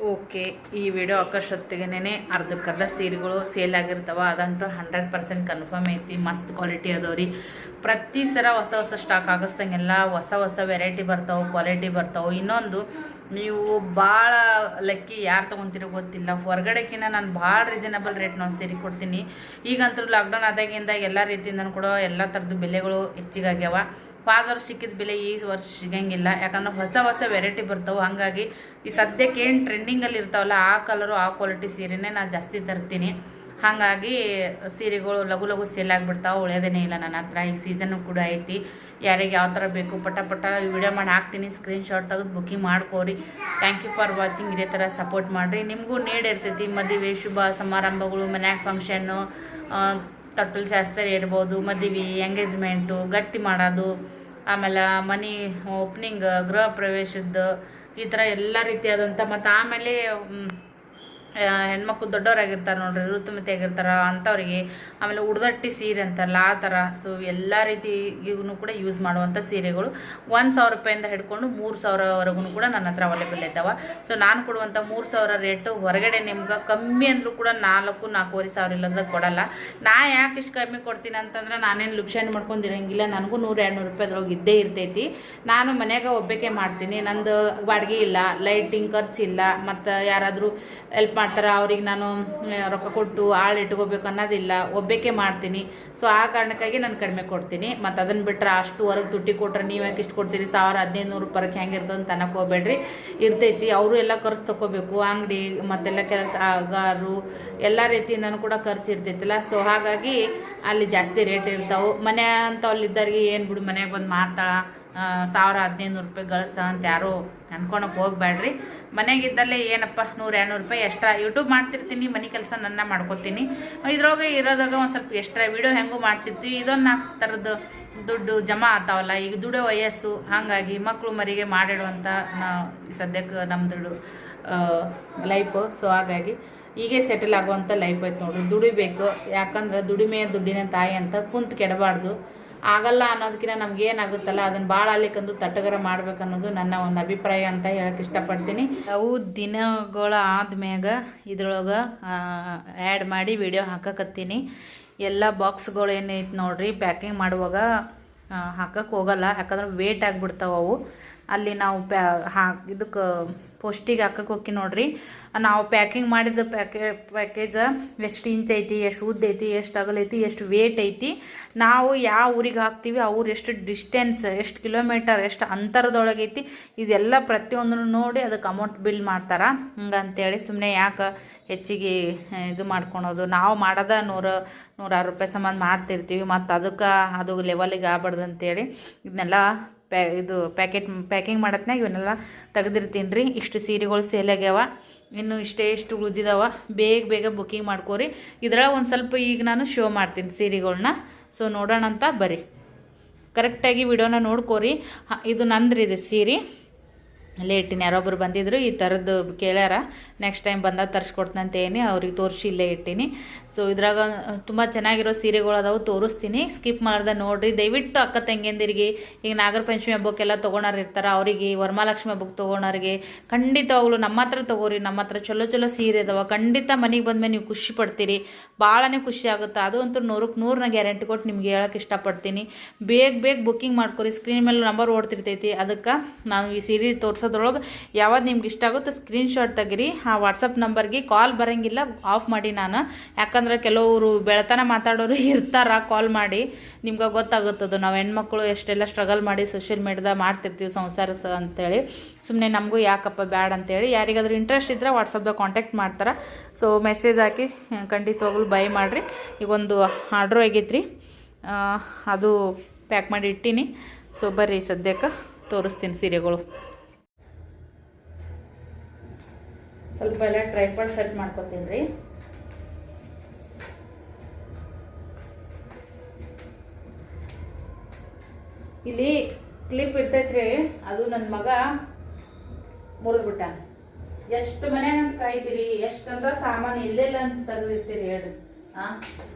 Okay, ಈ video ಹಾಕೋಷ್ಟೊತ್ತಿಗೆ ಅರ್ಧಕ್ಕರ್ಧ ಸೀರೆಗಳು sale ಆಗಿರ್ತಾವೆ. ಅದಂತೂ 100% ಕನ್ಫರ್ಮ್ ಐತಿ. ಮಸ್ತ್ ಕ್ವಾಲಿಟಿ ಅದಾವ್ರಿ. ಪ್ರತಿ ಸಲ ಹೊಸ ಹೊಸ ಸ್ಟಾಕ್ ಆಗಿಸ್ದಂಗೆಲ್ಲ ಹೊಸ ಹೊಸ ವೆರೈಟಿ ಬರ್ತಾವೆ, ಕ್ವಾಲಿಟಿ ಬರ್ತಾವೆ. ಇನ್ನೊಂದು, ನೀವು ಭಾಳ ಲಕ್ಕಿ ಯಾರು ತೊಗೊತಿರೋ ಗೊತ್ತಿಲ್ಲ. ಹೊರಗಡೆಕಿನ್ನ ನಾನು ಭಾಳ ರೀಸನಬಲ್ ರೇಟ್ ನಾವು ಸೀರೆ ಕೊಡ್ತೀನಿ. ಈಗಂತೂ ಲಾಕ್ಡೌನ್ ಆದಾಗಿಂದ ಎಲ್ಲ ರೀತಿಯಿಂದನೂ ಕೂಡ ಎಲ್ಲ ಥರದ್ದು ಬೆಲೆಗಳು ಹೆಚ್ಚಿಗಾಗ್ಯಾವ. ಹೋದ ವರ್ಷ ಸಿಕ್ಕಿದ ಬೆಲೆ ಈ ವರ್ಷ ಸಿಗಂಗಿಲ್ಲ. ಯಾಕಂದ್ರೆ ಹೊಸ ಹೊಸ ವೆರೈಟಿ ಬರ್ತಾವೆ. ಹಾಗಾಗಿ ಈ ಸದ್ಯಕ್ಕೆ ಏನು ಟ್ರೆಂಡಿಂಗಲ್ಲಿ ಇರ್ತಾವಲ್ಲ ಆ ಕಲರು ಆ ಕ್ವಾಲಿಟಿ ಸೀರೆನೇ ನಾನು ಜಾಸ್ತಿ ತರ್ತೀನಿ. ಹಾಗಾಗಿ ಸೀರೆಗಳು ಲಘು ಲಘು ಸೇಲ್ ಆಗಿಬಿಡ್ತಾವೆ, ಉಳಿಯೋದೇನೇ ಇಲ್ಲ ನನ್ನ ಹತ್ರ. ಈಗ ಸೀಸನ್ನು ಕೂಡ ಐತಿ. ಯಾರಿಗೆ ಯಾವ ಥರ ಬೇಕು ಪಟ ಪಟ ವಿಡಿಯೋ ಮಾಡಿ ಹಾಕ್ತೀನಿ. ಸ್ಕ್ರೀನ್ಶಾಟ್ ತೆಗೆದು ಬುಕ್ಕಿಂಗ್ ಮಾಡ್ಕೋರಿ. Thank you for watching. ಇದೇ ಥರ ಸಪೋರ್ಟ್ ಮಾಡಿರಿ. ನಿಮಗೂ ನೀಡ್ ಇರ್ತೈತಿ. ಮದುವೆ ಶುಭ ಸಮಾರಂಭಗಳು, ಮನ್ಯಾಗ ಫಂಕ್ಷನ್ನು, ತೊಟ್ಟಲು ಶಾಸ್ತ್ರ ಇರ್ಬೋದು, ಮದುವೆ, ಎಂಗೇಜ್ಮೆಂಟು, ಗಟ್ಟಿ ಮಾಡೋದು, ಆಮೇಲೆ ಮನೆ ಓಪ್ನಿಂಗ್, ಗೃಹ ಪ್ರವೇಶದ್ದು, ಈ ಥರ ಎಲ್ಲ ರೀತಿಯಾದಂಥ, ಮತ್ತು ಆಮೇಲೆ ಹೆಣ್ಮಕ್ಳು ದೊಡ್ಡವರಾಗಿರ್ತಾರೆ ನೋಡ್ರಿ, ಋತುಮತಿ ಆಗಿರ್ತಾರೆ ಅಂಥವ್ರಿಗೆ. ಆಮೇಲೆ ಉಡ್ದಟ್ಟಿ ಸೀರೆ ಅಂತಾರಲ್ಲ ಆ ಥರ. ಸೊ ಎಲ್ಲ ರೀತಿ ಇವನು ಕೂಡ ಯೂಸ್ ಮಾಡುವಂಥ ಸೀರೆಗಳು 1,000 ರೂಪಾಯಿಂದ ಹಿಡ್ಕೊಂಡು 3,000ವರೆಗೂ ಕೂಡ ನನ್ನ ಹತ್ರ ಅವೈಲೇಬಲ್ ಇದ್ದಾವೆ. ಸೊ ನಾನು ಕೊಡುವಂಥ 3,000 ರೇಟು ಹೊರಗಡೆ ನಿಮ್ಗೆ ಕಮ್ಮಿ ಅಂದರೂ ಕೂಡ 4,000-4,500 ಸಾವಿರ ಇಲ್ಲದ ಕೊಡಲ್ಲ. ನಾ ಯಾಕೆ ಇಷ್ಟು ಕಮ್ಮಿ ಕೊಡ್ತೀನಿ ಅಂತಂದ್ರೆ, ನಾನೇನು ಲುಕ್ಷನ್ ಮಾಡ್ಕೊಂಡಿರಂಗಿಲ್ಲ. ನನಗೂ 100-200 ರೂಪಾಯಿ ಅದ್ರೊಳಗೆ ಇದ್ದೇ ಇರ್ತೈತಿ. ನಾನು ಮನೆಯಾಗ ಒಬ್ಬಕ್ಕೆ ಮಾಡ್ತೀನಿ. ನಂದು ಬಾಡಿಗೆ ಇಲ್ಲ, ಲೈಟಿಂಗ್ ಖರ್ಚು ಇಲ್ಲ, ಮತ್ತು ಯಾರಾದರೂ ಹೆಲ್ಪ್ ಮಾಡ್ತಾರೆ ಅವ್ರಿಗೆ ನಾನು ರೊಕ್ಕ ಕೊಟ್ಟು ಆಳು ಇಟ್ಕೋಬೇಕು ಅನ್ನೋದಿಲ್ಲ, ಒಬ್ಬಕ್ಕೆ ಮಾಡ್ತೀನಿ. ಸೊ ಆ ಕಾರಣಕ್ಕಾಗಿ ನಾನು ಕಡಿಮೆ ಕೊಡ್ತೀನಿ. ಮತ್ತು ಅದನ್ನು ಬಿಟ್ಟರೆ ಅಷ್ಟು ಹೊರಗೆ ತುಟ್ಟಿ ಕೊಟ್ರೆ ನೀವು ಯಾಕೆ ಇಷ್ಟು ಕೊಡ್ತೀರಿ, 1,000-1,500 ರೂಪಾಯಿಗೆ ಹೆಂಗಿರ್ತದೆ ಅಂತ ಅನ್ನಕ್ಕೆ ಹೋಗ್ಬೇಡ್ರಿ. ಇರ್ತೈತಿ. ಅವರು ಎಲ್ಲ ಖರ್ಚು ತೊಗೋಬೇಕು, ಅಂಗಡಿ ಮತ್ತೆಲ್ಲ ಕೆಲಸ ಆಗಾರು ಎಲ್ಲ ರೀತಿಯಿಂದನೂ ಕೂಡ ಖರ್ಚು ಇರ್ತೈತಿಲ್ಲ. ಸೊ ಹಾಗಾಗಿ ಅಲ್ಲಿ ಜಾಸ್ತಿ ರೇಟ್ ಇರ್ತಾವೆ. ಮನೆ ಅಂತ ಅಲ್ಲಿದ್ದವ್ರಿಗೆ ಏನು ಬಿಡು ಮನೆಯಾಗ ಬಂದು ಮಾರ್ತಾಳ 1,000-1,500 ರೂಪಾಯಿ ಗಳಿಸ್ತಾಳ ಅಂತ ಯಾರೂ ಅನ್ಕೊಳಕ್ಕೆ ಹೋಗ್ಬೇಡ್ರಿ. ಮನೆಗಿದ್ದಲ್ಲೇ ಏನಪ್ಪ 100-200 ರೂಪಾಯಿ ಎಕ್ಸ್ಟ್ರಾ ಯೂಟ್ಯೂಬ್ ಮಾಡ್ತಿರ್ತೀನಿ, ಮನೆ ಕೆಲಸ ನನ್ನ ಮಾಡ್ಕೊತೀನಿ. ಇದ್ರೊಳಗೆ ಇರೋದಾಗ ಒಂದು ಸ್ವಲ್ಪ ಎಕ್ಸ್ಟ್ರಾ ವೀಡಿಯೋ ಹೆಂಗೂ ಮಾಡ್ತಿರ್ತೀವಿ. ಇದೊಂದು 4 ಥರದ್ದು ದುಡ್ಡು ಜಮಾ ಆಗ್ತಾವಲ್ಲ. ಈಗ ದುಡಿಯೋ ವಯಸ್ಸು, ಹಾಗಾಗಿ ಮಕ್ಕಳು ಮರಿಗೆ ಮಾಡಿಡುವಂಥ ಸದ್ಯಕ್ಕೆ ನಮ್ಮದು ಲೈಫು. ಸೊ ಹಾಗಾಗಿ ಹೀಗೆ ಸೆಟಲ್ ಆಗುವಂಥ ಲೈಫ್ ಐತೆ ನೋಡ್ರಿ. ದುಡಿಬೇಕು. ಯಾಕಂದ್ರೆ ದುಡಿಮೆ ದುಡ್ಡಿನ ತಾಯಿ ಅಂತ ಕುಂತು ಕೆಡಬಾರ್ದು. ಆಗಲ್ಲ ಅನ್ನೋದಕ್ಕಿಂತ ನಮ್ಗೆ ಏನಾಗುತ್ತಲ್ಲ ಅದನ್ನು ಭಾಳ ಅಲ್ಲಿಕಂದು ತಟ್ಟಗರ ಮಾಡ್ಬೇಕು ಅನ್ನೋದು ನನ್ನ ಒಂದು ಅಭಿಪ್ರಾಯ ಅಂತ ಹೇಳಕ್ಕೆ ಇಷ್ಟಪಡ್ತೀನಿ. ಅವು ದಿನಗಳ ಆದ್ಮ್ಯಾಗ ಇದ್ರೊಳಗೆ ಆ್ಯಡ್ ಮಾಡಿ ವಿಡಿಯೋ ಹಾಕಕತ್ತೀನಿ. ಎಲ್ಲ ಬಾಕ್ಸ್ಗಳು ಏನೈತೆ ನೋಡ್ರಿ, ಪ್ಯಾಕಿಂಗ್ ಮಾಡುವಾಗ ಹಾಕಕ್ಕೆ ಹೋಗಲ್ಲ. ಯಾಕಂದ್ರೆ ವೇಟ್ ಆಗಿಬಿಡ್ತಾವೆ ಅವು. ಅಲ್ಲಿ ನಾವು ಇದಕ್ಕೆ ಪೋಸ್ಟಿಗೆ ಹಾಕಕ್ಕೆ ಹೋಗಿ ನೋಡ್ರಿ, ನಾವು ಪ್ಯಾಕಿಂಗ್ ಮಾಡಿದ ಪ್ಯಾಕೇಜ ಎಷ್ಟು ಇಂಚ್ ಐತಿ, ಎಷ್ಟು ಉದ್ದ ಐತಿ, ಎಷ್ಟು ಅಗಲೈತಿ, ಎಷ್ಟು ವೇಟ್ ಐತಿ, ನಾವು ಯಾವ ಊರಿಗೆ ಹಾಕ್ತೀವಿ ಆ ಊರು ಎಷ್ಟು ಡಿಸ್ಟೆನ್ಸ್, ಎಷ್ಟು ಕಿಲೋಮೀಟರ್, ಎಷ್ಟು ಅಂತರದೊಳಗೈತಿ, ಇದೆಲ್ಲ ಪ್ರತಿಯೊಂದನ್ನು ನೋಡಿ ಅದಕ್ಕೆ ಅಮೌಂಟ್ ಬಿಲ್ ಮಾಡ್ತಾರೆ. ಹಂಗಂತೇಳಿ ಸುಮ್ಮನೆ ಯಾಕೆ ಹೆಚ್ಚಿಗೆ ಇದು ಮಾಡ್ಕೊಳೋದು. ನಾವು ಮಾಡೋದ 100-106 ರೂಪಾಯಿ ಸಂಬಂಧ ಮಾಡ್ತಿರ್ತೀವಿ. ಮತ್ತು ಅದಕ್ಕೆ ಅದು ಲೆವೆಲಿಗೆ ಆಗ್ಬಾರ್ದು ಅಂತೇಳಿ ಇದನ್ನೆಲ್ಲ ಪ್ಯಾಕಿಂಗ್ ಮಾಡತ್ನಾಗ ಇವನ್ನೆಲ್ಲ ತೆಗೆದಿರ್ತೀನಿ ರೀ. ಇಷ್ಟು ಸೀರೆಗಳು ಸೇಲ್ ಆಗ್ಯಾವ. ಇನ್ನು ಇಷ್ಟು ಉಳಿದಿದಾವ. ಬೇಗ ಬುಕ್ಕಿಂಗ್ ಮಾಡ್ಕೋರಿ. ಇದ್ರೊಳಗೆ ಒಂದು ಸ್ವಲ್ಪ ಈಗ ನಾನು ಶೋ ಮಾಡ್ತೀನಿ ಸೀರೆಗಳನ್ನ. ಸೊ ನೋಡೋಣ ಅಂತ ಬರ್ರಿ. ಕರೆಕ್ಟಾಗಿ ವಿಡಿಯೋನ ನೋಡ್ಕೋರಿ. ಇದು ನಂದ್ರಿ, ಇದು ಸೀರೆ ಲೇಟಿನ ಯಾರೊಬ್ಬರು ಬಂದಿದ್ರು, ಈ ಥರದ್ದು ಕೇಳ್ಯಾರ. ನೆಕ್ಸ್ಟ್ ಟೈಮ್ ಬಂದಾಗ ತರಿಸ್ಕೊಡ್ತೀನಿ ಅಂತ ಏನಿ ಅವ್ರಿಗೆ ತೋರಿಸಿ ಇಲ್ಲೇ ಇಟ್ಟೀನಿ. ಸೊ ಇದ್ರಾಗ ತುಂಬ ಚೆನ್ನಾಗಿರೋ ಸೀರೆಗಳು ಅದಾವು, ತೋರಿಸ್ತೀನಿ. ಸ್ಕಿಪ್ ಮಾಡ್ದೆ ನೋಡಿರಿ. ದಯವಿಟ್ಟು ಅಕ್ಕ ತಂಗಿಯಂದಿರಿಗೆ, ಈಗ ನಾಗರ ಪಂಚಮಿ ಹಬ್ಬಕ್ಕೆಲ್ಲ ತೊಗೊಳೋರು ಇರ್ತಾರೆ, ಅವರಿಗೆ ವರಮಹಾಲಕ್ಷ್ಮಿ ಹಬ್ಬಕ್ಕೆ ತೊಗೊಳೋರಿಗೆ ಖಂಡಿತವಾಗ್ಲೂ ನಮ್ಮ ಹತ್ರ ತೊಗೋರಿ. ನಮ್ಮ ಹತ್ರ ಚಲೋ ಸೀರೆ ಇದಾವೆ. ಖಂಡಿತ ಮನೆಗೆ ಬಂದಮೇಲೆ ನೀವು ಖುಷಿ ಪಡ್ತೀರಿ, ಭಾಳನೇ ಖುಷಿ ಆಗುತ್ತೆ. ಅದು ಅಂತೂ 100% ಗ್ಯಾರಂಟಿ ಕೊಟ್ಟು ನಿಮ್ಗೆ ಹೇಳೋಕ್ಕೆ ಇಷ್ಟಪಡ್ತೀನಿ. ಬೇಗ ಬುಕ್ಕಿಂಗ್ ಮಾಡ್ಕೊರಿ. ಸ್ಕ್ರೀನ್ ಮೇಲೆ ನಂಬರ್ ಓಡ್ತಿರ್ತೈತಿ. ಅದಕ್ಕೆ ನಾನು ಈ ಸೀರೆ ತೋರಿಸೋದ್ರೊಳಗೆ ಯಾವ್ದು ನಿಮ್ಗೆ ಇಷ್ಟ ಆಗುತ್ತೋ ಸ್ಕ್ರೀನ್ಶಾಟ್ ತೆಗಿರಿ. ಆ ವಾಟ್ಸಪ್ ನಂಬರ್ಗೆ ಕಾಲ್ ಬರೋಂಗಿಲ್ಲ, ಆಫ್ ಮಾಡಿ ನಾನು. ಯಾಕಂದ್ರೆ ಕೆಲವರು ಬೆಳತನ ಮಾತಾಡೋರು ಇರ್ತಾರ, ಕಾಲ್ ಮಾಡಿ ನಿಮ್ಗೆ ಗೊತ್ತಾಗುತ್ತದು ನಾವು ಹೆಣ್ಮಕ್ಳು ಎಷ್ಟೆಲ್ಲ ಸ್ಟ್ರಗಲ್ ಮಾಡಿ ಸೋಷಿಯಲ್ ಮೀಡ್ಯಾದ ಮಾಡ್ತಿರ್ತೀವಿ ಸಂಸಾರ ಅಂತೇಳಿ. ಸುಮ್ಮನೆ ನಮಗೂ ಯಾಕಪ್ಪ ಬ್ಯಾಡ್ ಅಂತೇಳಿ. ಯಾರಿಗಾದ್ರೂ ಇಂಟ್ರೆಸ್ಟ್ ಇದ್ದರೆ ವಾಟ್ಸಪ್ದಾಗ ಕಾಂಟ್ಯಾಕ್ಟ್ ಮಾಡ್ತಾರೆ. ಸೊ ಮೆಸೇಜ್ ಹಾಕಿ ಖಂಡಿತವಾಗ್ಲೂ ಬೈ ಮಾಡಿರಿ. ಈಗ ಒಂದು ಆರ್ಡ್ರ್ ಆಗೈತ್ರಿ, ಅದು ಪ್ಯಾಕ್ ಮಾಡಿ ಇಟ್ಟೀನಿ. ಸೊ ಬರ್ರಿ ಸದ್ಯಕ್ಕೆ ತೋರಿಸ್ತೀನಿ ಸೀರೆಗಳು. ಸ್ವಲ್ಪ ಎಲ್ಲ ಟ್ರೈಪಾಡ್ ಸೆಟ್ ಮಾಡ್ಕೊತೀನಿ ರೀ. ಇಲ್ಲಿ ಕ್ಲಿಪ್ ಇರ್ತೈತ್ರಿ, ಅದು ನನ್ನ ಮಗ ಮುರಿದ್ಬಿಟ್ಟ. ಎಷ್ಟು ಮನ್ಯಾಗಂತ ಕಾಯ್ತೀರಿ, ಎಷ್ಟಂತ ಸಾಮಾನು ಎಲ್ಲೆಲ್ಲ ಅಂತ ತೆಗೆದಿರ್ತೀರಿ ಹೇಳ್ರಿ.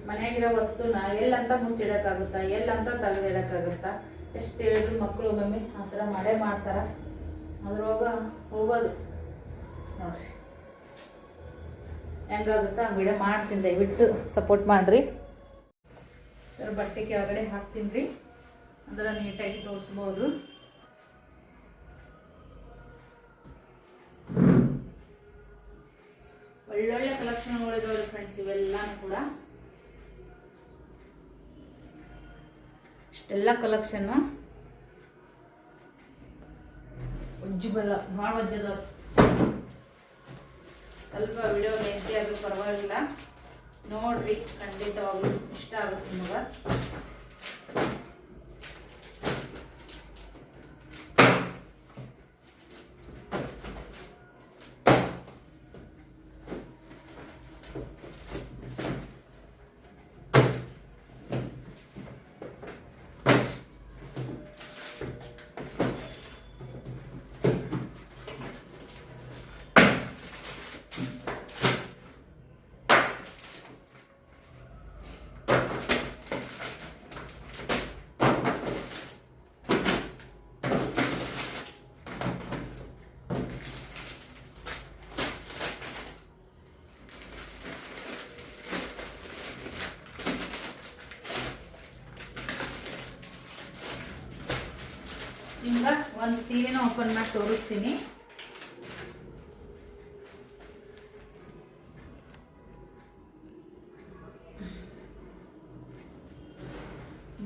ಮನ್ಯಾಗಿರೋ ವಸ್ತುನ ಎಲ್ಲಂತ ಮುಚ್ಚಿಡಕ್ಕಾಗುತ್ತಾ, ಎಲ್ಲಂತ ತೆಗೆದಿಡಕ್ಕಾಗುತ್ತಾ? ಎಷ್ಟು ಹೇಳ್ರಿ ಮಕ್ಕಳು ಒಮ್ಮೊಮ್ಮೆ ಆ ಥರ ಮಾಡೇ ಮಾಡ್ತಾರ. ಅದ್ರೊಳಗೆ ಹೋಗೋದು ನೋಡ್ರಿ. ಹೆಂಗಾಗುತ್ತೋ ಹಂಗೆ ವಿಡಿಯೋ ಮಾಡ್ತೀನಿ, ದಯವಿಟ್ಟು ಸಪೋರ್ಟ್ ಮಾಡಿರಿ. ಬಟ್ಟೆ ಕೆಳಗಡೆ ಹಾಕ್ತೀನಿ ರೀ, ಅಂದ್ರೆ ನೀಟಾಗಿ ತೋರಿಸ್ಬೋದು. ಒಳ್ಳೊಳ್ಳೆ ಕಲೆಕ್ಷನ್ಗಳಿದಾವ್ರಿ ಫ್ರೆಂಡ್ಸ್, ಇವೆಲ್ಲಾನು ಕೂಡ ಇಷ್ಟೆಲ್ಲ ಕಲೆಕ್ಷನ್ನು ಒಜ್ಜಿಬಲ್ಲ ಭಾಳ ಒಜ್ಜದವ್ರು. ಸ್ವಲ್ಪ ವಿಡಿಯೋ ಲೆಂತಿ ಆದ್ರೂ ಪರವಾಗಿಲ್ಲ, ನೋಡ್ರಿ, ಖಂಡಿತವಾಗ್ಲೂ ಇಷ್ಟ ಆಗುತ್ತೆ ನಿಮಗೆ. ನಿಮ್ಗೆ ಒಂದು ಸೀರೆನ ಓಪನ್ ಮಾಡಿ ತೋರಿಸ್ತೀನಿ.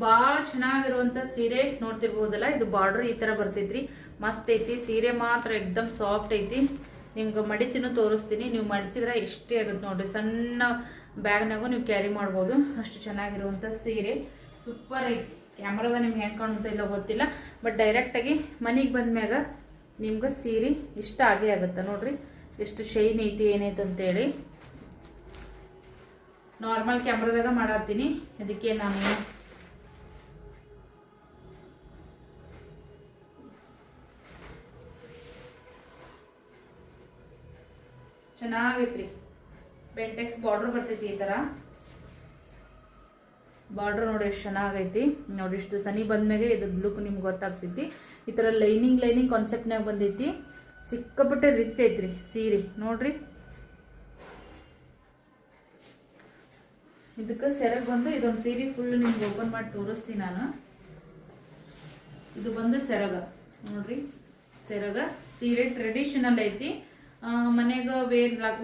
ಭಾಳ ಚೆನ್ನಾಗಿರುವಂಥ ಸೀರೆ ನೋಡ್ತಿರ್ಬೋದಲ್ಲ, ಇದು ಬಾರ್ಡರ್ ಈ ಥರ ಬರ್ತೈತ್ರಿ, ಮಸ್ತ್ ಐತಿ. ಸೀರೆ ಮಾತ್ರ ಎಕ್ದಮ್ ಸಾಫ್ಟ್ ಐತಿ. ನಿಮ್ಗೆ ಮಡಿಚಿನೂ ತೋರಿಸ್ತೀನಿ, ನೀವು ಮಡಿಚಿದ್ರೆ ಎಷ್ಟೇ ಆಗುತ್ತೆ ನೋಡ್ರಿ. ಸಣ್ಣ ಬ್ಯಾಗ್ನಾಗೂ ನೀವು ಕ್ಯಾರಿ ಮಾಡ್ಬೋದು, ಅಷ್ಟು ಚೆನ್ನಾಗಿರುವಂಥ ಸೀರೆ. ಸೂಪರ್ ಐತಿ. ಕ್ಯಾಮ್ರಾದ ನಿಮ್ಗೆ ಹೆಂಗೆ ಕಾಣುತ್ತಾ ಇಲ್ಲ ಗೊತ್ತಿಲ್ಲ, ಬಟ್ ಡೈರೆಕ್ಟಾಗಿ ಮನೆಗೆ ಬಂದ್ಮ್ಯಾಗ ನಿಮ್ಗೆ ಸೀರೆ ಇಷ್ಟ ಆಗೇ ಆಗುತ್ತೆ ನೋಡ್ರಿ. ಎಷ್ಟು ಶೈನ್ ಐತಿ ಏನೈತೆ ಅಂತೇಳಿ. ನಾರ್ಮಲ್ ಕ್ಯಾಮ್ರಾದಾಗ ಮಾಡತ್ತೀನಿ, ಅದಕ್ಕೆ ನಾನು ಚೆನ್ನಾಗೈತ್ರಿ. ಬೆಂಟೆಕ್ಸ್ ಬಾರ್ಡರ್ ಬರ್ತೈತಿ ಈ ಥರ. ಬಾರ್ಡರ್ ನೋಡಿ ಎಷ್ಟು ಚೆನ್ನಾಗೈತಿ ನೋಡಿ. ಇಷ್ಟು ಸನಿ ಬಂದ್ಮೇಲೆ ಇದ್ರ ಲುಕ್ ನಿಮ್ಗೆ ಗೊತ್ತಾಗ್ತೈತಿ. ಈ ಥರ ಲೈನಿಂಗ್ ಕಾನ್ಸೆಪ್ಟ್ನಾಗ ಬಂದೈತಿ. ಸಿಕ್ಕಾಪಟ್ಟೆ ರಿಚ್ ಐತ್ರಿ ಸೀರೆ ನೋಡ್ರಿ. ಇದಕ್ಕೆ ಸೆರಗ್ ಬಂದು ಇದೊಂದು ಸೀರೆ ಫುಲ್ ನಿಮ್ಗೆ ಓಪನ್ ಮಾಡಿ ತೋರಿಸ್ತೀನಿ ನಾನು. ಇದು ಬಂದು ಸೆರಗ ನೋಡ್ರಿ. ಸೆರಗ ಸೀರೆ ಟ್ರೆಡಿಷನಲ್ ಐತಿ. ಮನೆಗೆ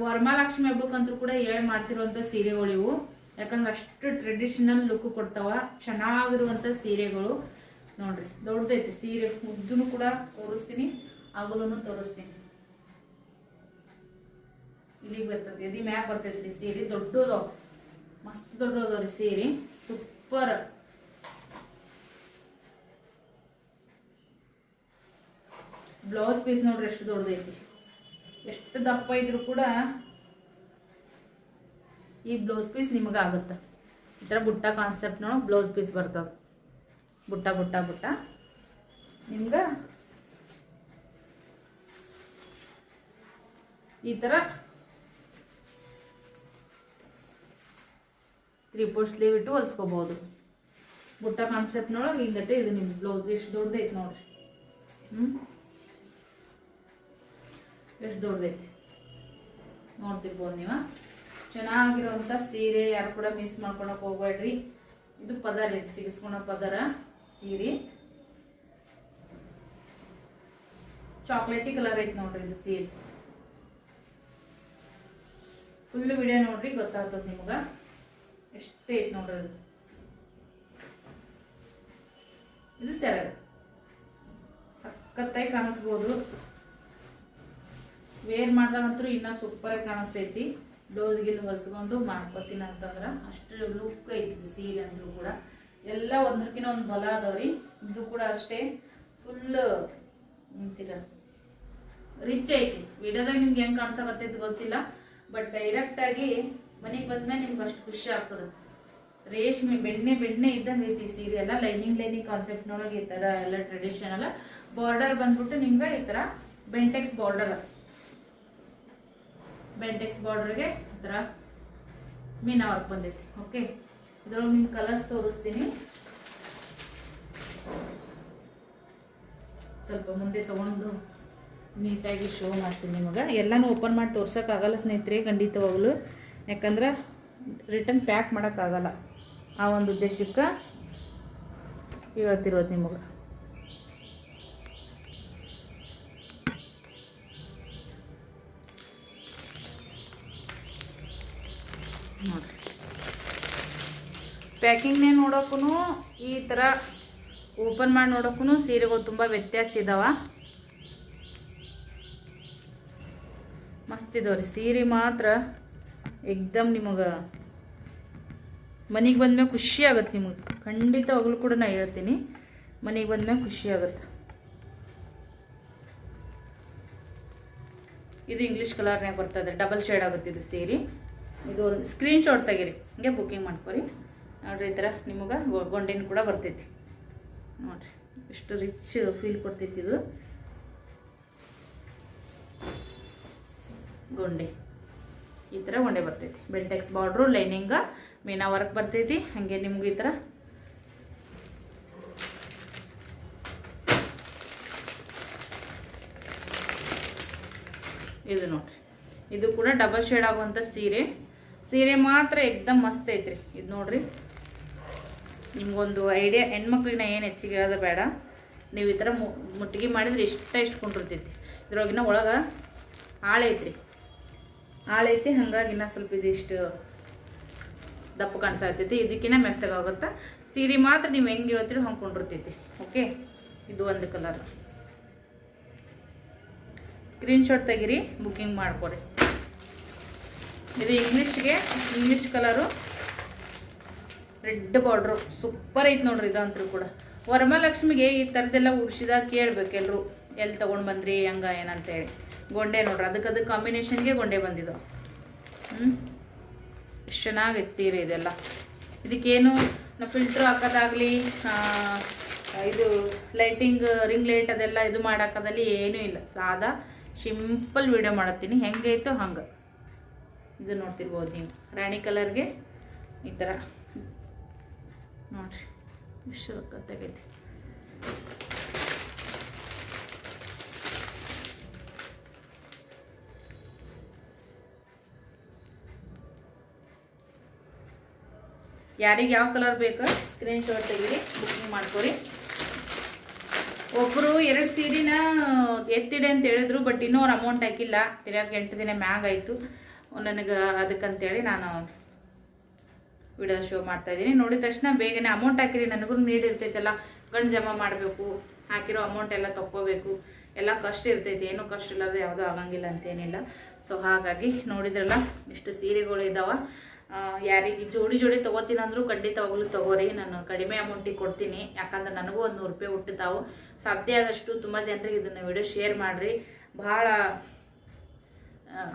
ವರಮಹಾಲಕ್ಷ್ಮಿ ಹಬ್ಬಕ್ಕಂತೂ ಕೂಡ ಮಾಡಿಸಿರುವಂಥ ಸೀರೆಗಳು ಇವು. ಯಾಕಂದ್ರೆ ಅಷ್ಟು ಟ್ರೆಡಿಷನಲ್ ಲುಕ್ ಕೊಡ್ತಾವ, ಚೆನ್ನಾಗಿರುವಂಥ ಸೀರೆಗಳು ನೋಡ್ರಿ. ದೊಡ್ಡದೈತಿ ಸೀರೆ, ಉದ್ದೂ ಕೂಡ ತೋರಿಸ್ತೀನಿ, ಅಗಲೂ ತೋರಿಸ್ತೀನಿ. ಇಲ್ಲಿಗೆ ಬರ್ತೈತಿ, ಎದಿ ಮ್ಯಾಗ ಬರ್ತೈತ್ರಿ ಸೀರೆ. ದೊಡ್ಡದವ, ಮಸ್ತ್ ದೊಡ್ಡದವ್ರಿ ಸೀರೆ, ಸೂಪರ್. ಬ್ಲೌಸ್ ಪೀಸ್ ನೋಡ್ರಿ ಎಷ್ಟು ದೊಡ್ಡದೈತಿ. ಎಷ್ಟು ದಪ್ಪ ಇದ್ರು ಕೂಡ ಈ ಬ್ಲೌಸ್ ಪೀಸ್ ನಿಮಗೆ ಆಗುತ್ತೆ. ಈ ಥರ ಬುಟ್ಟ ಕಾನ್ಸೆಪ್ಟ್ ನೋಡು, ಬ್ಲೌಸ್ ಪೀಸ್ ಬರ್ತವೆ. ಬುಟ್ಟ ಬುಟ್ಟ ಬುಟ್ಟ ನಿಮ್ಗೆ ಈ ಥರ 3/4 ಸ್ಲೀವ್ ಇಟ್ಟು ಹೊಲ್ಸ್ಕೋಬಹುದು. ಬುಟ್ಟ ಕಾನ್ಸೆಪ್ಟ್ ನೋಡೋಕೆ ಹಿಂಗತ್ತೆ. ಇದು ನಿಮ್ಗೆ ಬ್ಲೌಸ್ ಎಷ್ಟು ದೊಡ್ಡದೈತಿ ನೋಡ್ರಿ. ಎಷ್ಟು ದೊಡ್ಡದೈತಿ ನೋಡ್ತಿರ್ಬೋದು ನೀವು. ಚೆನ್ನಾಗಿರುವಂಥ ಸೀರೆ, ಯಾರು ಕೂಡ ಮಿಸ್ ಮಾಡ್ಕೊಳಕ್ ಹೋಗ್ಬೇಡ್ರಿ. ಇದು ಪದರ ಐತಿ, ಸಿಗಿಸ್ಕೊಳೋ ಪದರ ಸೀರೆ. ಚಾಕ್ಲೇಟಿ ಕಲರ್ ಐತಿ ನೋಡ್ರಿ ಇದು ಸೀರೆ. ಫುಲ್ ವಿಡಿಯೋ ನೋಡ್ರಿ, ಗೊತ್ತಾಗ್ತದೆ ನಿಮ್ಗೆ ಎಷ್ಟೇ ಐತಿ ನೋಡ್ರಿ. ಇದು ಸೆರಗ ಸಖತ್ತಾಗಿ ಕಾಣಿಸ್ಬೋದು. ವೇರ್ ಮಾಡ್ದಾಗಂತೂ ಇನ್ನೂ ಸೂಪರ್ ಆಗಿ ಕಾಣಿಸ್ತೈತಿ. ಬ್ಲೌಸ್ಗಿಲ್ ಹೊಲ್ಸ್ಕೊಂಡು ಮಾಡ್ಕೋತೀನಿ ಅಂತಂದ್ರೆ ಅಷ್ಟು ಲುಕ್ ಐತಿ ಸೀರೆ ಅಂದ್ರೂ ಕೂಡ. ಎಲ್ಲ ಒಂದ್ರಕಿನ ಒಂದು ಬಲ ಅದಾವ್ರಿ. ಇದು ಕೂಡ ಅಷ್ಟೇ ಫುಲ್ ಅಂತೀರ ರಿಚ್ ಐತಿ. ವಿಡಿಯೋದಾಗ ನಿಮ್ಗೆ ಹೆಂಗೆ ಕಾಣಿಸಕತ್ತೈತಿ ಗೊತ್ತಿಲ್ಲ, ಬಟ್ ಡೈರೆಕ್ಟ್ ಆಗಿ ಮನೆಗೆ ಬಂದ್ಮೇಲೆ ನಿಮ್ಗೆ ಅಷ್ಟು ಖುಷಿ ಆಗ್ತದೆ. ರೇಷ್ಮೆ ಬೆಣ್ಣೆ ಇದ್ದಂಗೆ ಐತಿ ಸೀರೆ ಎಲ್ಲ. ಲೈನಿಂಗ್ ಕಾನ್ಸೆಪ್ಟ್ ನೋಡೋಕೆ ಈ ಥರ ಎಲ್ಲ ಟ್ರೆಡಿಷನಲ್. ಬಾರ್ಡರ್ ಬಂದ್ಬಿಟ್ಟು ನಿಮ್ಗೆ ಈ ಥರ ಬೆಂಟೆಕ್ಸ್ ಬಾರ್ಡರ್ಗೆ ಈ ಥರ ಮೀನಾ ವರ್ಕ್ ಬಂದೈತಿ. ಓಕೆ, ಇದ್ರೊಳಗೆ ನಿಮ್ಗೆ ಕಲರ್ಸ್ ತೋರಿಸ್ತೀನಿ. ಸ್ವಲ್ಪ ಮುಂದೆ ತಗೊಂಡು ನೀಟಾಗಿ ಶೋ ಮಾಡ್ತೀನಿ ನಿಮಗೆ. ಎಲ್ಲನೂ ಓಪನ್ ಮಾಡಿ ತೋರ್ಸೋಕ್ಕಾಗಲ್ಲ ಸ್ನೇಹಿತರೆ ಖಂಡಿತವಾಗಲು, ಯಾಕಂದ್ರೆ ರಿಟರ್ನ್ ಪ್ಯಾಕ್ ಮಾಡೋಕ್ಕಾಗಲ್ಲ. ಆ ಒಂದು ಉದ್ದೇಶಕ್ಕೆ ಹೇಳ್ತಿರೋದು ನಿಮಗೆ. ನೋಡಿರಿ, ಪ್ಯಾಕಿಂಗ್ನೇ ನೋಡೋಕ್ಕೂ ಈ ಥರ ಓಪನ್ ಮಾಡಿ ನೋಡೋಕ್ಕೂ ಸೀರೆಗಳು ತುಂಬ ವ್ಯತ್ಯಾಸ ಇದ್ದಾವೆ. ಮಸ್ತ್ ಇದಾವೆ ರೀ ಸೀರೆ ಮಾತ್ರ. ಏಕ್ದಮ್ ನಿಮಗೆ ಮನೆಗೆ ಬಂದ್ಮೇಲೆ ಖುಷಿ ಆಗುತ್ತೆ. ನಿಮಗೆ ಖಂಡಿತವಾಗ್ಲೂ ಕೂಡ ನಾನು ಹೇಳ್ತೀನಿ, ಮನೆಗೆ ಬಂದ್ಮೇಲೆ ಖುಷಿ ಆಗುತ್ತೆ. ಇದು ಇಂಗ್ಲೀಷ್ ಕಲರ್ನಾಗ ಬರ್ತದೆ, ಡಬಲ್ ಶೇಡ್ ಆಗುತ್ತೆ ಇದು ಸೀರೆ. ಇದು ಒಂದು ಸ್ಕ್ರೀನ್ಶಾಟ್ ತೆಗೀರಿ, ಹಿಂಗೆ ಬುಕ್ಕಿಂಗ್ ಮಾಡ್ಕೊರಿ. ನೋಡಿರಿ ಈ ಥರ ನಿಮಗೆ ಗೊಂಡೆನೂ ಕೂಡ ಬರ್ತೈತಿ. ನೋಡಿರಿ ಎಷ್ಟು ರಿಚ್ ಫೀಲ್ ಕೊಡ್ತೈತಿ ಇದು ಗೊಂಡೆ. ಈ ಥರ ಗೊಂಡೆ ಬರ್ತೈತಿ. ಬೆಲ್ಟೆಕ್ಸ್ ಬಾರ್ಡ್ರು, ಲೈನಿಂಗ, ಮೀನಾ ವರ್ಕ್ ಬರ್ತೈತಿ. ಹಾಗೆ ನಿಮ್ಗೆ ಈ ಥರ ಇದು ನೋಡಿರಿ, ಇದು ಕೂಡ ಡಬಲ್ ಶೇಡ್ ಆಗುವಂಥ ಸೀರೆ ಮಾತ್ರ ಏಕ್ದಮ್ ಮಸ್ತ್ ಐತ್ರಿ. ಇದು ನೋಡ್ರಿ, ನಿಮ್ಗೊಂದು ಐಡಿಯಾ, ಹೆಣ್ಮಕ್ಳಿನ ಏನು ಹೆಚ್ಚಿಗೆ ಹೇಳೋದು ಬೇಡ. ನೀವು ಈ ಥರ ಮುಟ್ಟಿಗೆ ಮಾಡಿದ್ರೆ ಇಷ್ಟು ಕುಂಡಿರ್ತೈತಿ. ಇದ್ರೊಳಗಿನ ಒಳಗೆ ಆಳೈತ್ರಿ, ಆಳೈತಿ. ಹಾಗಾಗಿ ಇನ್ನೂ ಸ್ವಲ್ಪ ಇದಿಷ್ಟು ದಪ್ಪ ಕಾಣಿಸ್ತೈತಿ. ಇದಕ್ಕಿಂತ ಮೆತ್ತಗಾಗುತ್ತೆ. ಸೀರೆ ಮಾತ್ರ ನೀವು ಹೆಂಗೆ ಹೇಳ್ತೀರೋ ಹಂಗೆ ಕೊಂಡಿರ್ತೈತಿ. ಓಕೆ, ಇದು ಒಂದು ಕಲರ್. ಸ್ಕ್ರೀನ್ಶಾಟ್ ತೆಗೀರಿ, ಬುಕ್ಕಿಂಗ್ ಮಾಡ್ಕೊರಿ. ಇದು English colour, red border, super ಐತೆ ನೋಡ್ರಿ. ಇದಂತೂ ಕೂಡ ವರಮಹಾಲಕ್ಷ್ಮಿಗೆ ಈ ಥರದ್ದೆಲ್ಲ ಉಡ್ಸಿದಾಗ ಕೇಳ್ಬೇಕು ಎಲ್ಲರೂ, ಎಲ್ಲಿ ತೊಗೊಂಡು ಬಂದ್ರಿ ಹಂಗ ಏನಂತೇಳಿ. ಗೊಂಡೆ ನೋಡ್ರಿ, ಅದಕ್ಕೆ ಕಾಂಬಿನೇಷನ್ಗೆ ಗೊಂಡೆ ಬಂದಿದ್ದು. ಎಷ್ಟು ಚೆನ್ನಾಗೈತೆ ಸೀರೆ ಇದೆಲ್ಲ. ಇದಕ್ಕೇನು ನಾವು ಫಿಲ್ಟ್ರ್ ಹಾಕೋದಾಗಲಿ, ಇದು ಲೈಟಿಂಗ್ ರಿಂಗ್ ಲೈಟ್ ಅದೆಲ್ಲ ಇದು ಮಾಡೋಕ್ಕದಲ್ಲಿ ಏನೂ ಇಲ್ಲ. ಸಾದಾ ಸಿಂಪಲ್ ವಿಡಿಯೋ ಮಾಡತ್ತೀನಿ, ಹೆಂಗೈತೋ ಹಂಗೆ. ಇದು ನೋಡ್ತಿರ್ಬೋದು ನೀವು, ರಾಣಿ ಕಲರ್ಗೆ ಈ ಥರ ನೋಡ್ರಿ ಎಷ್ಟು ಸಕ್ಕತ್ತಾಗೈತಿ. ಯಾರಿಗೆ ಯಾವ ಕಲರ್ ಬೇಕು ಸ್ಕ್ರೀನ್ಶಾಟ್ ತೆಗೀರಿ, ಬುಕ್ಕಿಂಗ್ ಮಾಡ್ಕೊರಿ. ಒಬ್ಬರು 2 ಸೀರೆನ ಎತ್ತಿಡೆ ಅಂತ ಹೇಳಿದ್ರು, ಬಟ್ ಇನ್ನೂ ಅವ್ರು ಅಮೌಂಟ್ ಹಾಕಿಲ್ಲ. ತಿರ್ಗಾಕ 8 ದಿನ ಮ್ಯಾಗ್ ಆಯಿತು ನನಗೆ. ಅದಕ್ಕಂತೇಳಿ ನಾನು ವಿಡಿಯೋ ಶೋ ಮಾಡ್ತಾಯಿದ್ದೀನಿ. ನೋಡಿದ ತಕ್ಷಣ ಬೇಗನೆ ಅಮೌಂಟ್ ಹಾಕಿರಿ, ನನಗೂ ನೀಡಿರ್ತೈತಲ್ಲ, ಗಂಡು ಜಮಾ ಮಾಡಬೇಕು, ಹಾಕಿರೋ ಅಮೌಂಟ್ ಎಲ್ಲ ತೊಗೋಬೇಕು, ಎಲ್ಲ ಕಷ್ಟ ಇರ್ತೈತಿ. ಏನೂ ಕಷ್ಟ ಇಲ್ಲದೆ ಯಾವುದೂ ಆಗಂಗಿಲ್ಲ ಅಂತೇನಿಲ್ಲ. ಸೊ ಹಾಗಾಗಿ ನೋಡಿದ್ರಲ್ಲ ಇಷ್ಟು ಸೀರೆಗಳು ಇದ್ದಾವೆ. ಯಾರಿಗೆ ಜೋಡಿ ತೊಗೋತೀನಿ ಅಂದರೂ ಖಂಡಿತವಾಗ್ಲೂ ತೊಗೋರಿ. ನಾನು ಕಡಿಮೆ ಅಮೌಂಟಿಗೆ ಕೊಡ್ತೀನಿ, ಯಾಕಂದ್ರೆ ನನಗೂ ಒಂದು 100 ರೂಪಾಯಿ ಹುಟ್ಟುತ್ತಾವು. ಸಾಧ್ಯ ಆದಷ್ಟು ತುಂಬ ಜನರಿಗೆ ಇದನ್ನು ವಿಡಿಯೋ ಶೇರ್ ಮಾಡಿರಿ. ಭಾಳ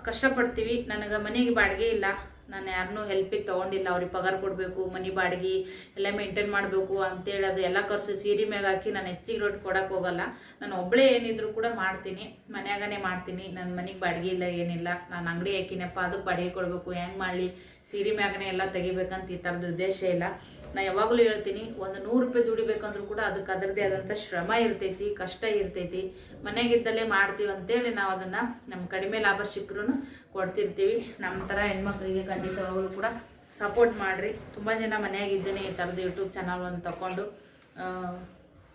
ಕಷ್ಟಪಡ್ತೀವಿ. ನನಗೆ ಮನೆಗೆ ಬಾಡಿಗೆ ಇಲ್ಲ, ನಾನು ಯಾರನ್ನೂ ಹೆಲ್ಪಿಗೆ ತೊಗೊಂಡಿಲ್ಲ. ಅವ್ರಿಗೆ ಪಗಾರ ಕೊಡಬೇಕು, ಮನೆ ಬಾಡಿಗೆ ಎಲ್ಲ ಮೇಂಟೈನ್ ಮಾಡಬೇಕು ಅಂತೇಳಿ ಅದು ಎಲ್ಲ ಖರ್ಚು ಸೀರೆ ಮ್ಯಾಗ ಹಾಕಿ ನಾನು ಹೆಚ್ಚಿಗೆ ರೇಟ್ ಕೊಡೋಕೆ ಹೋಗಲ್ಲ. ನಾನು ಒಬ್ಬಳೇ ಏನಿದ್ರು ಕೂಡ ಮಾಡ್ತೀನಿ, ಮನ್ಯಾಗನೇ ಮಾಡ್ತೀನಿ. ನನ್ನ ಮನೆಗೆ ಬಾಡಿಗೆ ಇಲ್ಲ, ಏನಿಲ್ಲ. ನಾನು ಅಂಗಡಿ ಹಾಕಿನಪ್ಪ, ಅದಕ್ಕೆ ಬಾಡಿಗೆ ಕೊಡಬೇಕು, ಹೆಂಗೆ ಮಾಡಲಿ, ಸೀರೆ ಮ್ಯಾಗನೇ ಎಲ್ಲ ತೆಗಿಬೇಕಂತ ಈ ಥರದ ಉದ್ದೇಶ ಇಲ್ಲ. ನಾನು ಯಾವಾಗಲೂ ಹೇಳ್ತೀನಿ, ಒಂದು 100 ರೂಪಾಯಿ ದುಡಿಬೇಕಂದ್ರೂ ಕೂಡ ಅದಕ್ಕೆ ಅದರದ್ದೇ ಆದಂಥ ಶ್ರಮ ಇರ್ತೈತಿ, ಕಷ್ಟ ಇರ್ತೈತಿ. ಮನೆಗಿದ್ದಲ್ಲೇ ಮಾಡ್ತೀವಿ ಅಂತೇಳಿ ನಾವು ಅದನ್ನು ನಮ್ಮ ಕಡಿಮೆ ಲಾಭ ಸಿಕ್ಕರೂ ಕೊಡ್ತಿರ್ತೀವಿ. ನಮ್ಮ ಥರ ಹೆಣ್ಮಕ್ಳಿಗೆ ಖಂಡಿತವಾಗಲೂ ಕೂಡ ಸಪೋರ್ಟ್ ಮಾಡಿರಿ. ತುಂಬ ಜನ ಮನೆಯಾಗಿದ್ದೇನೆ ಈ ಥರದ್ದು ಯೂಟ್ಯೂಬ್ ಚಾನಲ್ ಒಂದು ತಗೊಂಡು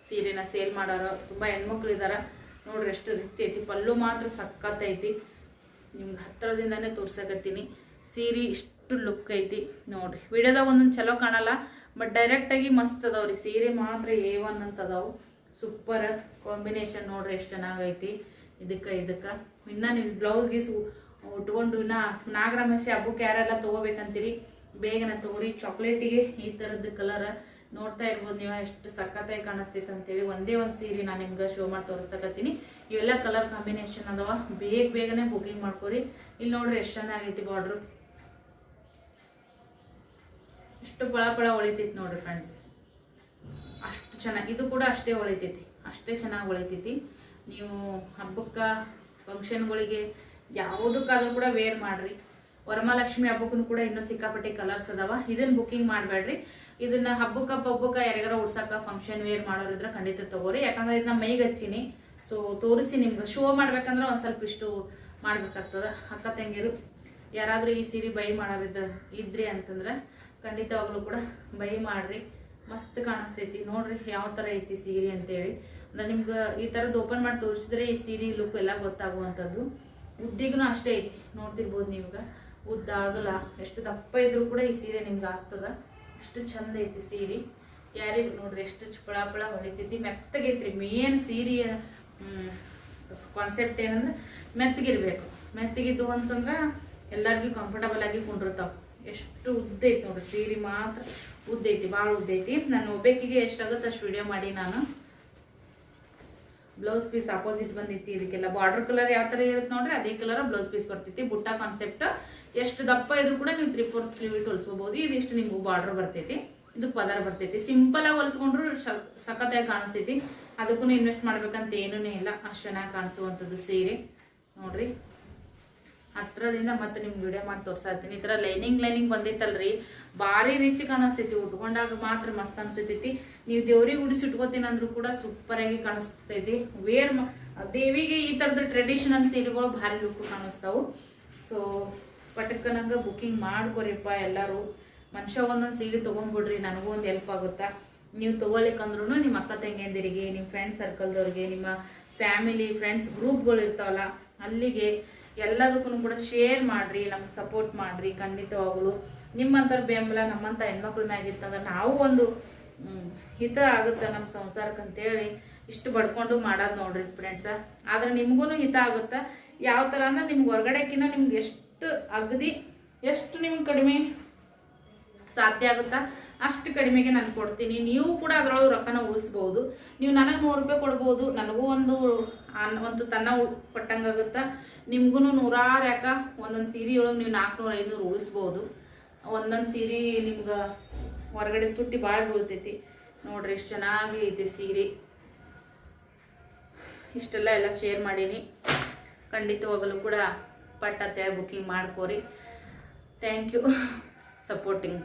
ಸೀರೆನ ಸೇಲ್ ಮಾಡೋರು ತುಂಬ ಹೆಣ್ಮಕ್ಳು ಇದ್ದಾರೆ. ನೋಡ್ರಿ ಎಷ್ಟು ರಿಚ್ ಐತಿ. ಪಲ್ಲು ಮಾತ್ರ ಸಖತ್ತೈತಿ. ನಿಮ್ಗೆ ಹತ್ತಿರದಿಂದನೇ ತೋರ್ಸಕತ್ತೀನಿ. ಸೀರೆ ಇಷ್ಟು ಲುಕ್ ಐತಿ ನೋಡ್ರಿ. ವಿಡಿಯೋದಾಗ ಒಂದೊಂದು ಚಲೋ ಕಾಣಲ್ಲ, ಬಟ್ ಡೈರೆಕ್ಟಾಗಿ ಮಸ್ತ್ ಅದಾವ್ರಿ. ಸೀರೆ ಮಾತ್ರ A1 ಅಂತ ಅದಾವು. ಸೂಪರ್ ಕಾಂಬಿನೇಷನ್ ನೋಡ್ರಿ ಎಷ್ಟು ಚೆನ್ನಾಗೈತಿ. ಇದಕ್ಕೆ ಇನ್ನು ನೀವು ಬ್ಲೌಸ್ ಗೀಸ್ ಉಟ್ಕೊಂಡು ಇನ್ನು ನಾಗರಮಸೆ ಹಬ್ಬಕ್ಕೆ ಯಾರೆಲ್ಲ ತೊಗೋಬೇಕಂತೀರಿ ಬೇಗನೆ ತೊಗೋರಿ. ಚಾಕ್ಲೇಟಿಗೆ ಈ ಥರದ್ದು ಕಲರ್ ನೋಡ್ತಾ ಇರ್ಬೋದು ನೀವು, ಎಷ್ಟು ಸಖತ್ತಾಗಿ ಕಾಣಿಸ್ತೈತೆ ಅಂತೇಳಿ. ಒಂದೇ ಒಂದು ಸೀರೆ ನಾನು ನಿಮ್ಗೆ ಶೋ ಮಾಡಿ ತೋರಿಸ್ತಾಕತ್ತೀನಿ. ಇವೆಲ್ಲ ಕಲರ್ ಕಾಂಬಿನೇಷನ್ ಅದಾವ. ಬೇಗನೆ ಬುಕ್ಕಿಂಗ್ ಮಾಡ್ಕೊರಿ. ಇಲ್ಲಿ ನೋಡ್ರಿ ಎಷ್ಟು ಚೆನ್ನಾಗೈತಿ ಬಾರ್ಡ್ರು, ಎಷ್ಟು ಪಳ ಹೊಳಿತೈತಿ ನೋಡ್ರಿ ಫ್ರೆಂಡ್ಸ್. ಅಷ್ಟು ಚೆನ್ನಾಗಿ, ಇದು ಕೂಡ ಅಷ್ಟೇ ಹೊಳಿತೈತಿ, ಅಷ್ಟೇ ಚೆನ್ನಾಗಿ ಹೊಳಿತೈತಿ. ನೀವು ಹಬ್ಬಕ್ಕೆ ಫಂಕ್ಷನ್ಗಳಿಗೆ ಯಾವುದಕ್ಕಾದ್ರೂ ಕೂಡ ವೇರ್ ಮಾಡ್ರಿ. ವರಮಹಾಲಕ್ಷ್ಮಿ ಹಬ್ಬಕ್ಕೂ ಕೂಡ ಇನ್ನೂ ಸಿಕ್ಕಾಪಟ್ಟೆ ಕಲರ್ಸ್ ಅದಾವ. ಇದನ್ನು ಬುಕ್ಕಿಂಗ್ ಮಾಡಬೇಡ್ರಿ. ಇದನ್ನ ಹಬ್ಬಕ್ಕೆ ಯಾರಿಗಾರ ಉಡ್ಸಕ್ಕೆ ಫಂಕ್ಷನ್ ವೇರ್ ಮಾಡೋರಿದ್ರೆ ಖಂಡಿತ ತಗೋರಿ. ಯಾಕಂದ್ರೆ ಇದನ್ನ ಮೈಗೆ ಹಚ್ಚಿನಿ, ಸೊ ತೋರಿಸಿ ನಿಮ್ಗೆ ಶೋ ಮಾಡ್ಬೇಕಂದ್ರೆ ಒಂದು ಸ್ವಲ್ಪ ಇಷ್ಟು ಮಾಡ್ಬೇಕಾಗ್ತದೆ. ಅಕ್ಕ ತಂಗಿರು ಯಾರಾದರೂ ಈ ಸೀರೆ ಬೈ ಇದ್ರಿ ಅಂತಂದ್ರೆ ಖಂಡಿತವಾಗ್ಲೂ ಕೂಡ ಬೈ ಮಾಡ್ರಿ. ಮಸ್ತ್ ಕಾಣಿಸ್ತೈತಿ ನೋಡ್ರಿ ಯಾವ ಥರ ಐತಿ ಸೀರೆ ಅಂತೇಳಿ. ಅಂದ್ರೆ ನಿಮ್ಗೆ ಈ ಥರದ್ದು ಓಪನ್ ಮಾಡಿ ತೋರಿಸಿದ್ರೆ ಈ ಸೀರೆ ಲುಕ್ ಎಲ್ಲ ಗೊತ್ತಾಗುವಂಥದ್ದು. ಉದ್ದಿಗೂ ಅಷ್ಟೇ ಐತಿ, ನೋಡ್ತಿರ್ಬೋದು ನೀವಾಗ. ಉದ್ದ ಆಗಲ್ಲ, ಎಷ್ಟು ದಪ್ಪ ಇದ್ರೂ ಕೂಡ ಈ ಸೀರೆ ನಿಮ್ಗೆ ಆಗ್ತದ. ಅಷ್ಟು ಚಂದ ಐತಿ ಸೀರೆ. ಯಾರಿಗೆ ನೋಡ್ರಿ ಎಷ್ಟು ಪಳ ಹೊಳಿತೈತಿ, ಮೆತ್ತಗೈತ್ರಿ. ಮೇನ್ ಸೀರೆಯ ಕಾನ್ಸೆಪ್ಟ್ ಏನಂದ್ರೆ ಮೆತ್ತಗಿರ್ಬೇಕು. ಮೆತ್ತಗಿದ್ದು ಅಂತಂದ್ರೆ ಎಲ್ಲರಿಗೂ ಕಂಫರ್ಟಬಲ್ ಆಗಿ ಕುಂಡಿರ್ತಾವ. ಎಷ್ಟು ಉದ್ದ ಐತಿ ನೋಡ್ರಿ ಸೀರೆ, ಮಾತ್ರ ಉದ್ದ ಐತಿ, ಭಾಳ ಉದ್ದ ಐತಿ. ನಾನು ಒಬ್ಬೇಕಿಗೆ ಎಷ್ಟಾಗುತ್ತೆ ಅಷ್ಟು ವಿಡಿಯೋ ಮಾಡಿ ನಾನು. ಬ್ಲೌಸ್ ಪೀಸ್ ಅಪೋಸಿಟ್ ಬಂದೈತಿ. ಇದಕ್ಕೆಲ್ಲ ಬಾರ್ಡರ್ ಕಲರ್ ಯಾವ ಥರ ಇರುತ್ತೆ ನೋಡ್ರಿ ಅದೇ ಕಲರ್ ಬ್ಲೌಸ್ ಪೀಸ್ ಬರ್ತೈತಿ. ಬುಟ್ಟ ಕಾನ್ಸೆಪ್ಟ್. ಎಷ್ಟು ದಪ್ಪ ಇದ್ರೂ ಕೂಡ ನೀವು 3/4 ಸ್ಲೀವ್ ಹೊಲಿಸ್ಕೋಬಹುದು. ಇದಿಷ್ಟು ನಿಮ್ಗೂ ಬಾರ್ಡರ್ ಬರ್ತೈತಿ, ಇದು ಪದರ್ ಬರ್ತೈತಿ. ಸಿಂಪಲ್ ಆಗಿ ಹೊಲಿಸ್ಕೊಂಡ್ರು ಸಖತ್ತಾಗಿ ಕಾಣಿಸ್ತೈತಿ. ಅದಕ್ಕೂ ಇನ್ವೆಸ್ಟ್ ಮಾಡ್ಬೇಕಂತ ಏನೂ ಇಲ್ಲ, ಅಷ್ಟು ಚೆನ್ನಾಗಿ ಕಾಣಿಸುವಂಥದ್ದು ಸೀರೆ ನೋಡ್ರಿ. ಹತ್ರದಿಂದ ಮತ್ತೆ ನಿಮ್ಗೆ ವಿಡಿಯೋ ಮಾಡಿ ತೋರ್ಸಾತೀನಿ. ಈ ಥರ ಲೈನಿಂಗ್ ಬಂದೈತಲ್ರಿ, ಭಾರಿ ರಿಚ್ ಕಾಣಿಸ್ತೈತಿ. ಉಟ್ಕೊಂಡಾಗ ಮಾತ್ರ ಮಸ್ತ್ ಅನ್ಸತೈತಿ. ನೀವು ದೇವ್ರಿಗೆ ಉಡಿಸಿ ಇಟ್ಕೋತೀನಿ ಅಂದ್ರೂ ಕೂಡ ಸೂಪರ್ ಆಗಿ ಕಾಣಿಸ್ತೈತಿ. ದೇವಿಗೆ ಈ ಥರದ ಟ್ರೆಡಿಷನಲ್ ಸೀರೆಗಳು ಭಾರಿ ಲುಕ್ ಕಾಣಿಸ್ತಾವು. ಸೊ ಪಟಕ್ಕನಂಗ ಬುಕ್ಕಿಂಗ್ ಮಾಡ್ಕೊರಿಪ್ಪ ಎಲ್ಲರೂ. ಮನುಷ್ಯ ಒಂದೊಂದು ಸೀರೆ ತೊಗೊಂಡ್ಬಿಡ್ರಿ, ನನಗೂ ಒಂದು ಹೆಲ್ಪ್ ಆಗುತ್ತಾ. ನೀವು ತೊಗೊಳಿಕ್ಕಂದ್ರೂ ನಿಮ್ಮ ಅಕ್ಕ ತಂಗಿಯಂದಿರಿಗೆ, ನಿಮ್ಮ ಫ್ರೆಂಡ್ ಸರ್ಕಲ್ದವ್ರಿಗೆ, ನಿಮ್ಮ ಫ್ಯಾಮಿಲಿ ಫ್ರೆಂಡ್ಸ್ ಗ್ರೂಪ್ಗಳು ಇರ್ತಾವಲ್ಲ ಅಲ್ಲಿಗೆ ಎಲ್ಲದಕ್ಕೂ ಕೂಡ ಶೇರ್ ಮಾಡ್ರಿ, ನಮ್ಗೆ ಸಪೋರ್ಟ್ ಮಾಡ್ರಿ. ಖಂಡಿತವಾಗಲು ನಿಮ್ಮಂಥವ್ರ ಬೆಂಬಲ ನಮ್ಮಂಥ ಹೆಣ್ಮಕ್ಳ ಮ್ಯಾಗಿತ್ತಂದ್ರೆ ನಾವು ಒಂದು ಹಿತ ಆಗುತ್ತೆ ನಮ್ಮ ಸಂಸಾರಕ್ಕೆ ಅಂತೇಳಿ ಇಷ್ಟು ಬಡ್ಕೊಂಡು ಮಾಡೋದು ನೋಡ್ರಿ ಫ್ರೆಂಡ್ಸ. ಆದ್ರೆ ನಿಮ್ಗೂ ಹಿತ ಆಗುತ್ತೆ. ಯಾವ ಥರ ಅಂದ್ರೆ ನಿಮ್ಗೆ ಹೊರಗಡೆಕಿನ್ನ ನಿಮ್ಗೆ ಎಷ್ಟು ಅಗದಿ ಎಷ್ಟು ನಿಮ್ಗೆ ಕಡಿಮೆ ಸಾಧ್ಯ ಆಗುತ್ತಾ ಅಷ್ಟು ಕಡಿಮೆಗೆ ನಾನು ಕೊಡ್ತೀನಿ. ನೀವು ಕೂಡ ಅದರೊಳಗೆ ರೊಕ್ಕನ ಉಳಿಸ್ಬೋದು. ನೀವು ನನಗೆ 100 ರೂಪಾಯಿ ಕೊಡ್ಬೋದು, ನನಗೂ ಒಂದು ತನ್ನ ಕೊಟ್ಟಂಗಾಗುತ್ತಾ. ನಿಮ್ಗೂ 100 ಯಾಕೆ ಒಂದೊಂದು ಸೀರೆಯೊಳಗೆ ನೀವು 400-500 ಉಳಿಸ್ಬೋದು. ಒಂದೊಂದು ಸೀರೆ ನಿಮ್ಗೆ ಹೊರಗಡೆ ತುಟ್ಟಿ ಭಾಳ ಬೀಳ್ತೈತಿ ನೋಡ್ರಿ. ಎಷ್ಟು ಚೆನ್ನಾಗಿ ಐತಿ ಸೀರೆ. ಇಷ್ಟೆಲ್ಲ ಶೇರ್ ಮಾಡೀನಿ. ಖಂಡಿತವಾಗಲೂ ಕೂಡ ಪಟ್ಟತ್ತೆ ಬುಕ್ಕಿಂಗ್ ಮಾಡ್ಕೋರಿ. Thank you supporting.